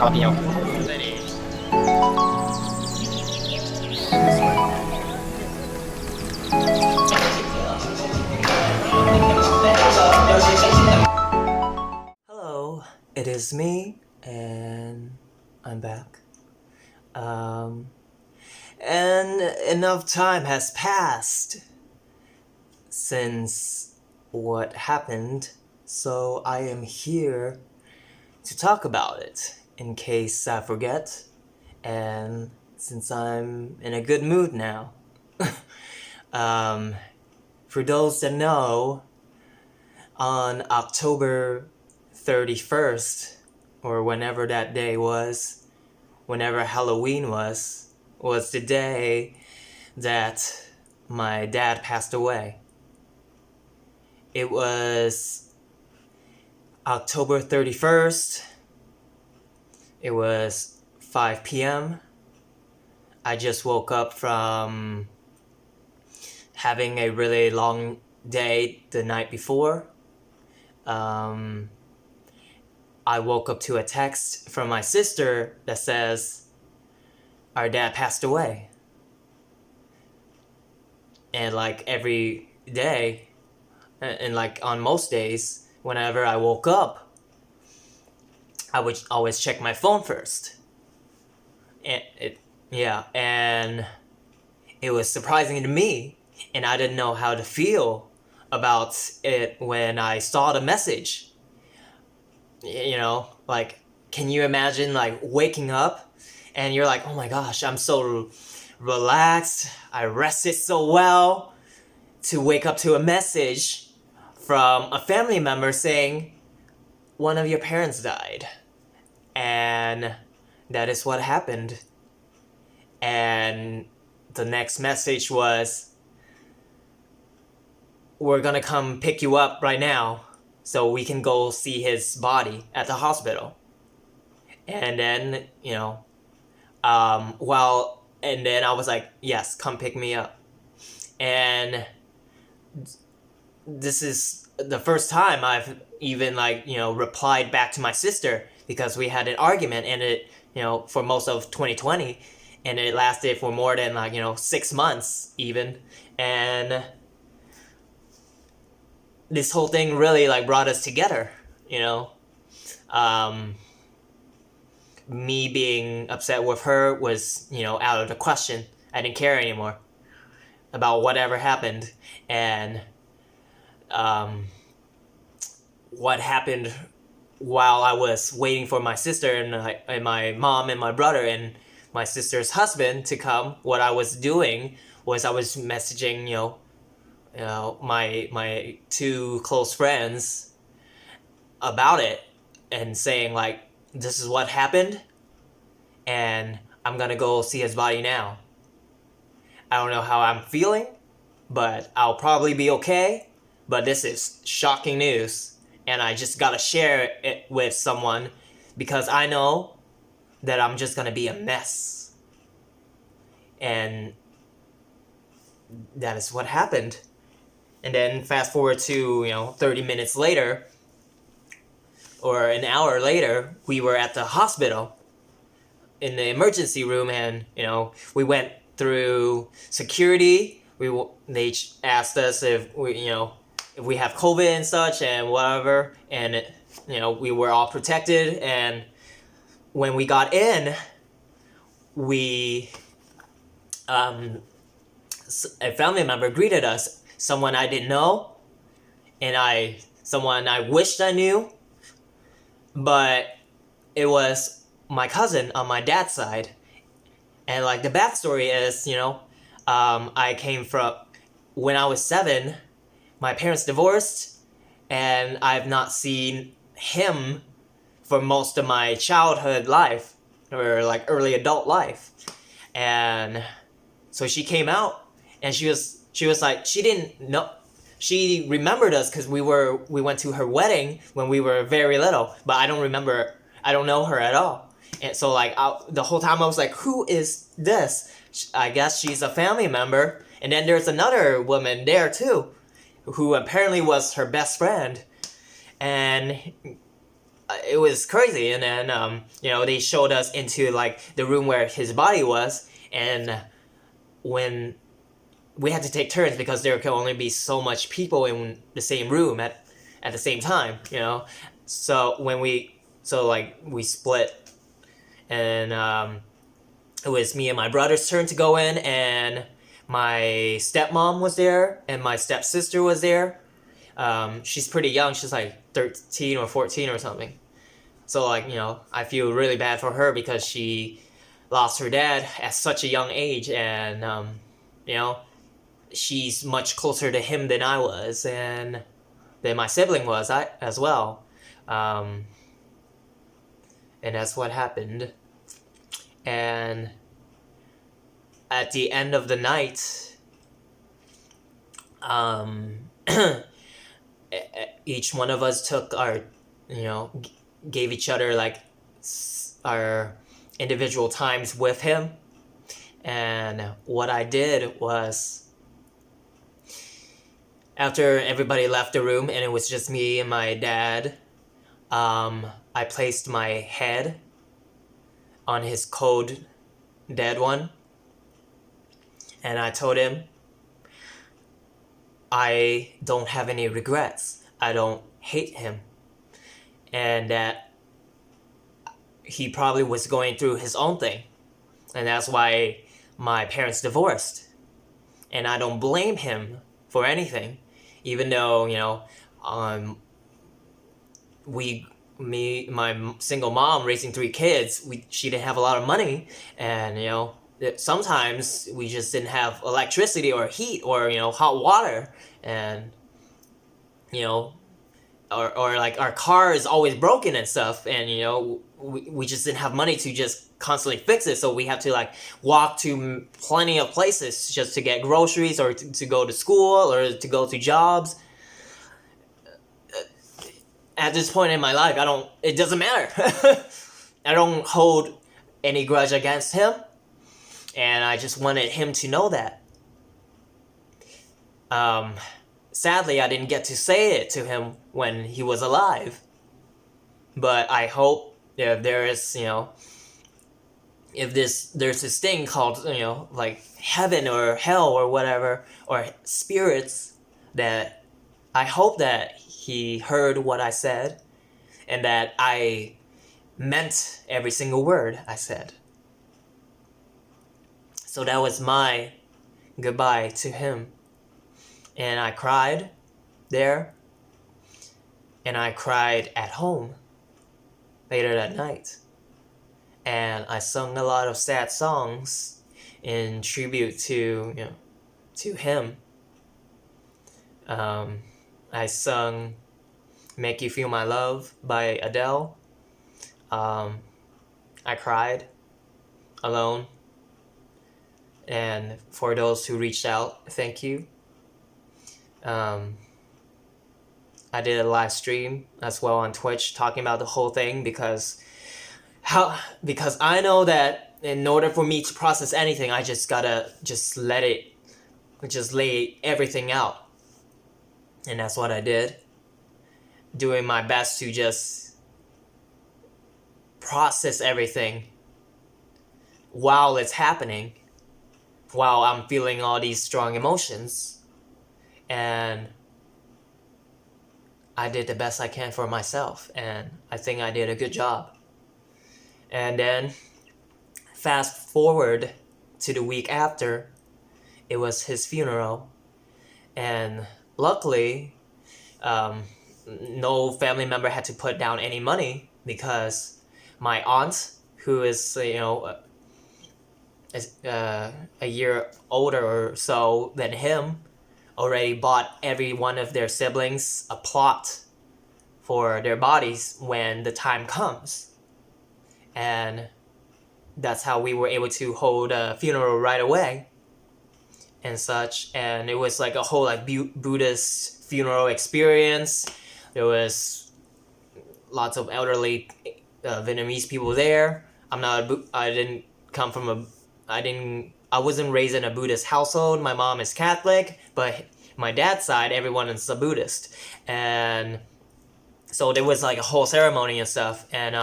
opinião. Hello, it is me, and I'm back. And enough time has passed since what happened, so I am here to talk about it in case I forget, and since I'm in a good mood now. For those that know, on October 31st, or whenever that day was, whenever Halloween was the day that my dad passed away. It was October 31st. It was 5 p.m. I just woke up from having a really long day the night before. I woke up to a text from my sister that says, "Our dad passed away." And like every day, and like on most days, whenever I woke up, I would always check my phone first. And it was surprising to me, and I didn't know how to feel about it when I saw the message. You know, like, can you imagine like waking up and you're like, oh my gosh, I'm so relaxed, I rested so well, to wake up to a message from a family member saying one of your parents died. And that is what happened. And the next message was, we're gonna come pick you up right now so we can go see his body at the hospital. And then, and then I was like, yes, come pick me up. And this is the first time I've even replied back to my sister, because we had an argument, and it, for most of 2020, and it lasted for more than 6 months even. And this whole thing really brought us together, me being upset with her was, out of the question. I didn't care anymore about whatever happened. And what happened while I was waiting for my sister and my mom and my brother and my sister's husband to come, what I was doing was I was messaging, my two close friends about it, and saying this is what happened, and I'm gonna go see his body now. I don't know how I'm feeling, but I'll probably be okay, but this is shocking news, and I just gotta share it with someone, because I know that I'm just gonna be a mess. And that is what happened. And then fast forward to 30 minutes later, or an hour later, we were at the hospital in the emergency room, and we went through security. They asked us if we have COVID and such and whatever, and we were all protected. And when we got in, a family member greeted us, someone I didn't know, and someone I wished I knew, but it was my cousin on my dad's side. And the backstory is, I came from, when I was 7, my parents divorced, and I've not seen him for most of my childhood life, or early adult life. And so she came out, and she was like, she didn't know, she remembered us because we went to her wedding when we were very little, but I don't know her at all. And so the whole time I was like, who is this? I guess she's a family member. And then there's another woman there too, who apparently was her best friend. And it was crazy. And then they showed us into like the room where his body was, and when we had to take turns because there could only be so much people in the same room at the same time, so we split, and it was me and my brother's turn to go in, and my stepmom was there and my stepsister was there. She's pretty young, she's like 13 or 14 or something. So I feel really bad for her because she lost her dad at such a young age, and she's much closer to him than I was, and than my sibling was as well. And that's what happened. And at the end of the night, each one of us took our, gave each other like our individual times with him. And what I did was, after everybody left the room and it was just me and my dad, I placed my head on his cold, dead one. And I told him, I don't have any regrets. I don't hate him. And that he probably was going through his own thing. And that's why my parents divorced. And I don't blame him for anything. Even though, my single mom raising 3 kids, she didn't have a lot of money. And, sometimes we just didn't have electricity or heat or, hot water. And, or like our car is always broken and stuff. And, we just didn't have money to just constantly fix it. So we have to like walk to plenty of places just to get groceries or to go to school or to go to jobs. At this point in my life, it doesn't matter. I don't hold any grudge against him. And I just wanted him to know that. Sadly, I didn't get to say it to him when he was alive. But I hope if there is, if there's this thing called, like heaven or hell or whatever, or spirits, that I hope that he heard what I said and that I meant every single word I said. So that was my goodbye to him. And I cried there. And I cried at home later that night. And I sung a lot of sad songs in tribute to, to him. I sung Make You Feel My Love by Adele. I cried alone. And for those who reached out, thank you. I did a live stream as well on Twitch talking about the whole thing because I know that in order for me to process anything, I just gotta lay everything out. And that's what I did. Doing my best to just process everything while it's happening, while I'm feeling all these strong emotions. And I did the best I can for myself, and I think I did a good job. And then fast forward to the week after, it was his funeral, and luckily no family member had to put down any money because my aunt, who is a year older or so than him, already bought every one of their siblings a plot for their bodies when the time comes. And that's how we were able to hold a funeral right away and such. And it was like a whole like Buddhist funeral experience. There was lots of elderly Vietnamese people there. I wasn't raised in a Buddhist household. My mom is Catholic, but my dad's side, everyone is a Buddhist. And So there was like a whole ceremony and stuff, and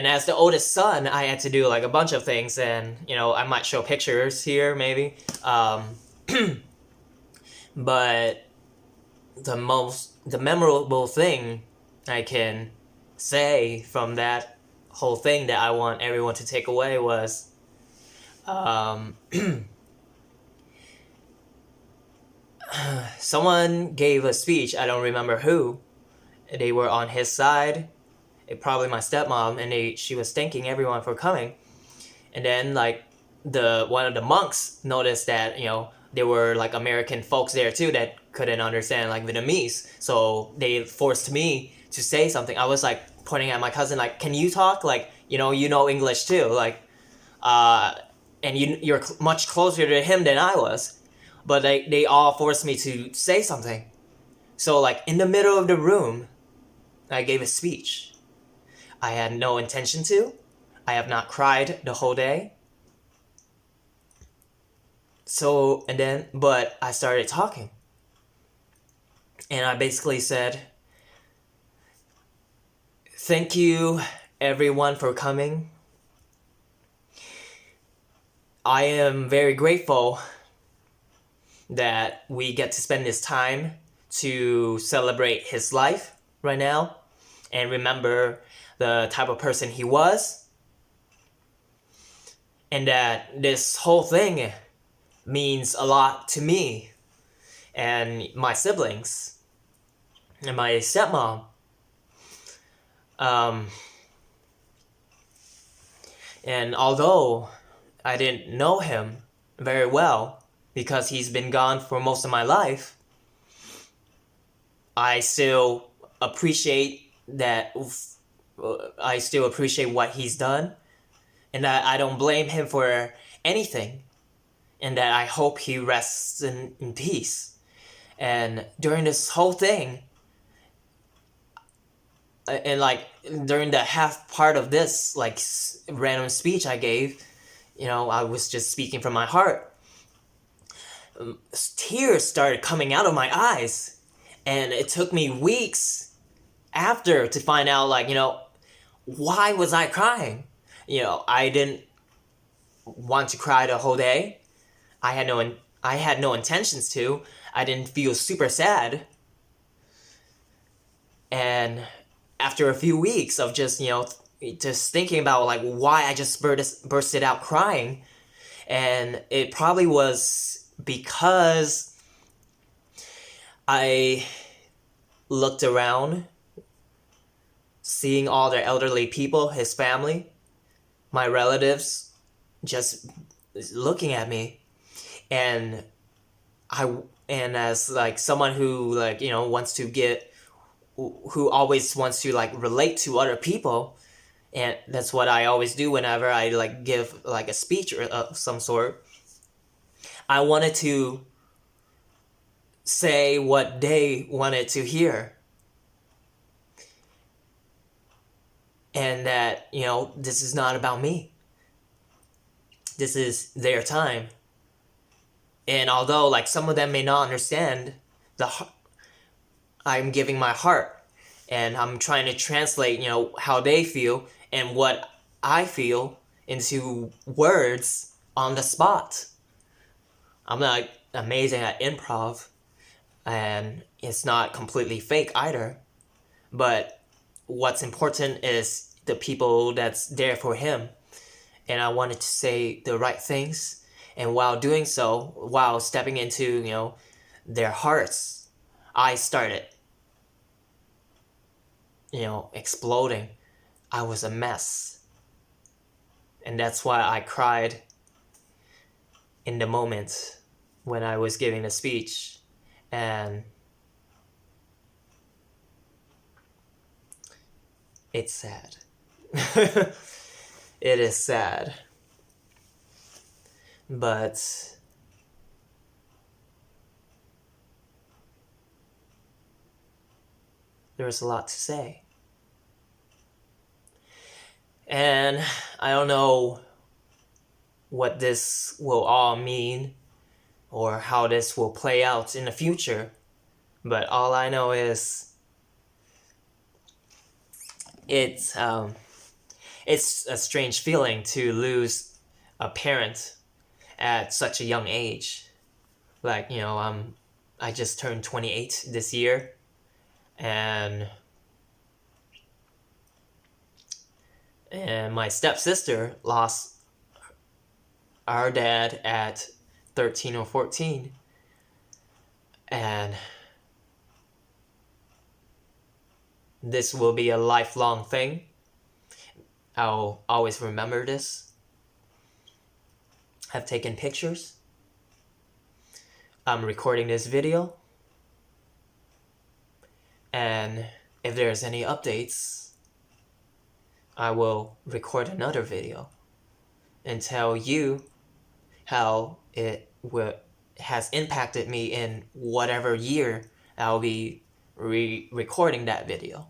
as the oldest son, I had to do like a bunch of things, and I might show pictures here maybe, but the memorable thing I can say from that whole thing that I want everyone to take away was, someone gave a speech. I don't remember who. They were on his side. Probably my stepmom, and she was thanking everyone for coming. And then like one of the monks noticed that there were like American folks there too that couldn't understand like Vietnamese, so they forced me to say something. I was like pointing at my cousin like, can you talk, like you know English too, like and you're much closer to him than I was, but they all forced me to say something. So like in the middle of the room I gave a speech. I had no intention to. I have not cried the whole day. So, but I started talking. And I basically said, thank you everyone for coming. I am very grateful that we get to spend this time to celebrate his life right now and remember the type of person he was. And that this whole thing means a lot to me and my siblings and my stepmom. And although I didn't know him very well because he's been gone for most of my life, I still appreciate that. I still appreciate what he's done, and that I don't blame him for anything, and that I hope he rests in peace. And during this whole thing, and like during the half part of this like random speech I gave, I was just speaking from my heart. Tears started coming out of my eyes, and it took me weeks after to find out, like, why was I crying? I didn't want to cry the whole day. I had no intentions to. I didn't feel super sad. And after a few weeks of just thinking about like why I just bursted out crying, and it probably was because I looked around, seeing all the elderly people, his family, my relatives, just looking at me, and as like someone who like who always wants to like relate to other people, and that's what I always do whenever I like give like a speech or some sort. I wanted to say what they wanted to hear, and that this is not about me. This is their time. And although like some of them may not understand, I'm giving my heart, and I'm trying to translate how they feel and what I feel into words on the spot. I'm not amazing at improv, and it's not completely fake either, but what's important is the people that's there for him. And I wanted to say the right things, and while doing so, while stepping into their hearts, I started exploding. I was a mess, and that's why I cried in the moment when I was giving the speech. And it's sad. It is sad. But there's a lot to say. And I don't know what this will all mean or how this will play out in the future. But all I know is it's a strange feeling to lose a parent at such a young age. Like, I just turned 28 this year, and my stepsister lost our dad at 13 or 14, and this will be a lifelong thing. I'll always remember this. I've taken pictures. I'm recording this video, and if there's any updates, I will record another video and tell you how it has impacted me in whatever year I'll be recording that video.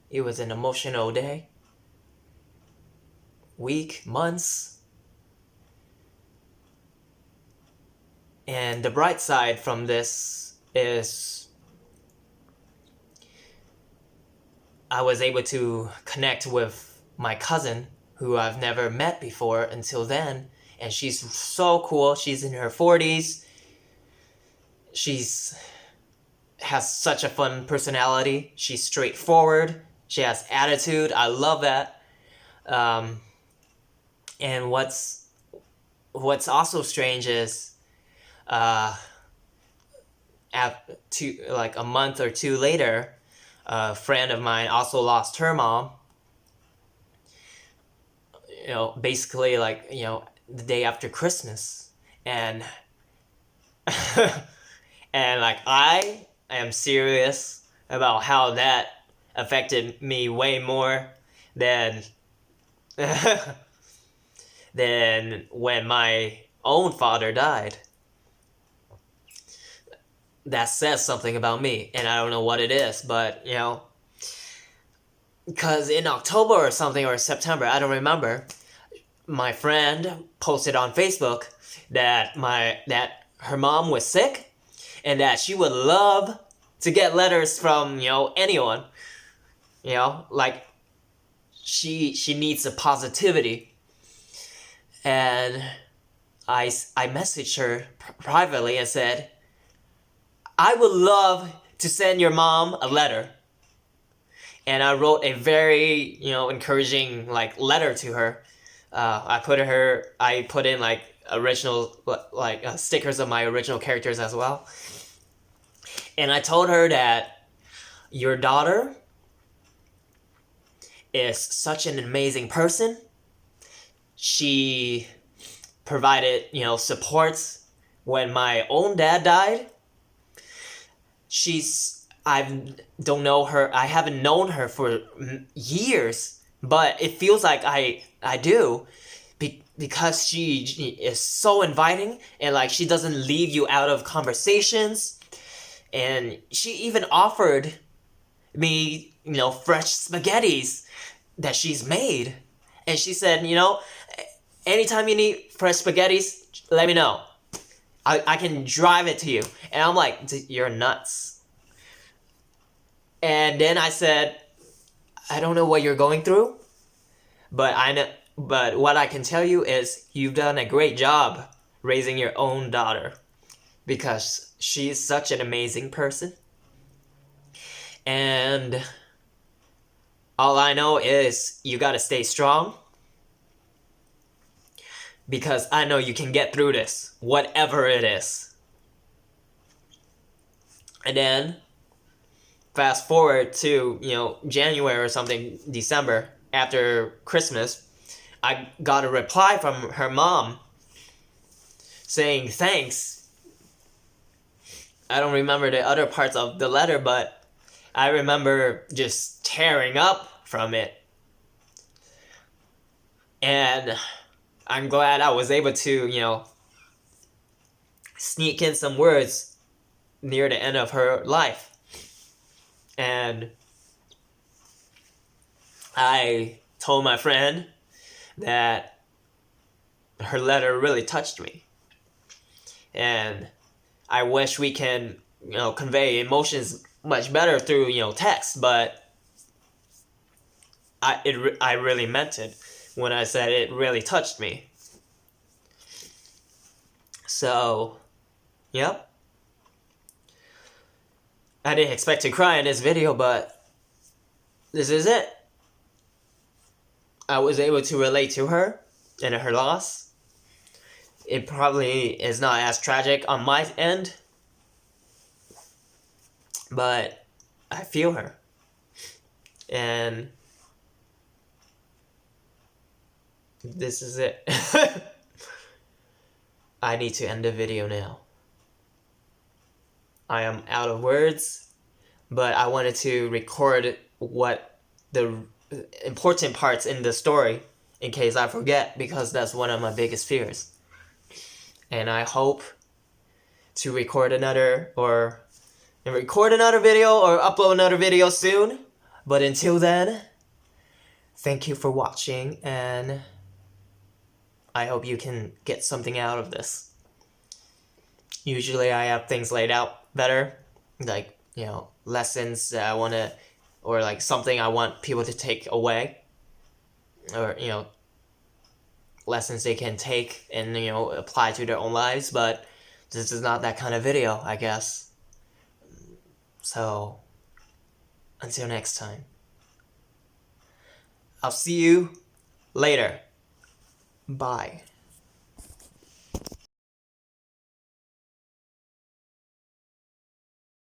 It was an emotional day, week, months. And the bright side from this is I was able to connect with my cousin, who I've never met before until then, and she's so cool. She's in her 40s. She's has such a fun personality. She's straightforward. She has attitude. I love that. And what's also strange is like a month or two later, a friend of mine also lost her mom. Basically like, the day after Christmas. And and like I am serious about how that affected me way more than than when my own father died. That says something about me, and I don't know what it is, but because in October or something, or September, I don't remember, my friend posted on Facebook that her mom was sick, and that she would love to get letters from anyone. Like she needs a positivity. And I messaged her privately and said, I would love to send your mom a letter. And I wrote a very, encouraging letter to her. I put in original stickers of my original characters as well. And I told her that your daughter is such an amazing person. She provided, supports when my own dad died. I haven't known her for years, but it feels like I do, because she is so inviting, and she doesn't leave you out of conversations. And she even offered me, fresh spaghettis that she's made. And she said, anytime you need fresh spaghettis, let me know. I can drive it to you. And I'm like, you're nuts. And then I said, I don't know what you're going through, but what I can tell you is you've done a great job raising your own daughter, because she's such an amazing person. And all I know is you gotta stay strong, because I know you can get through this, whatever it is. And then fast forward to January or something, December, after Christmas, I got a reply from her mom saying thanks. I don't remember the other parts of the letter, but I remember just tearing up from it. And I'm glad I was able to, sneak in some words near the end of her life. And I told my friend that her letter really touched me. and I wish we can, convey emotions much better through, text, but I really meant it when I said it really touched me. So, yep. I didn't expect to cry in this video, but this is it. I was able to relate to her and her loss. It probably is not as tragic on my end, but I feel her. And this is it. I need to end the video now. I am out of words, but I wanted to record what the important parts in the story in case I forget, because that's one of my biggest fears. And I hope to record another video or upload another video soon. But until then, thank you for watching, and I hope you can get something out of this. Usually I have things laid out better, like, lessons that I want to, or like something I want people to take away, or, lessons they can take and, apply to their own lives, but this is not that kind of video, I guess. So, until next time. I'll see you later. Bye.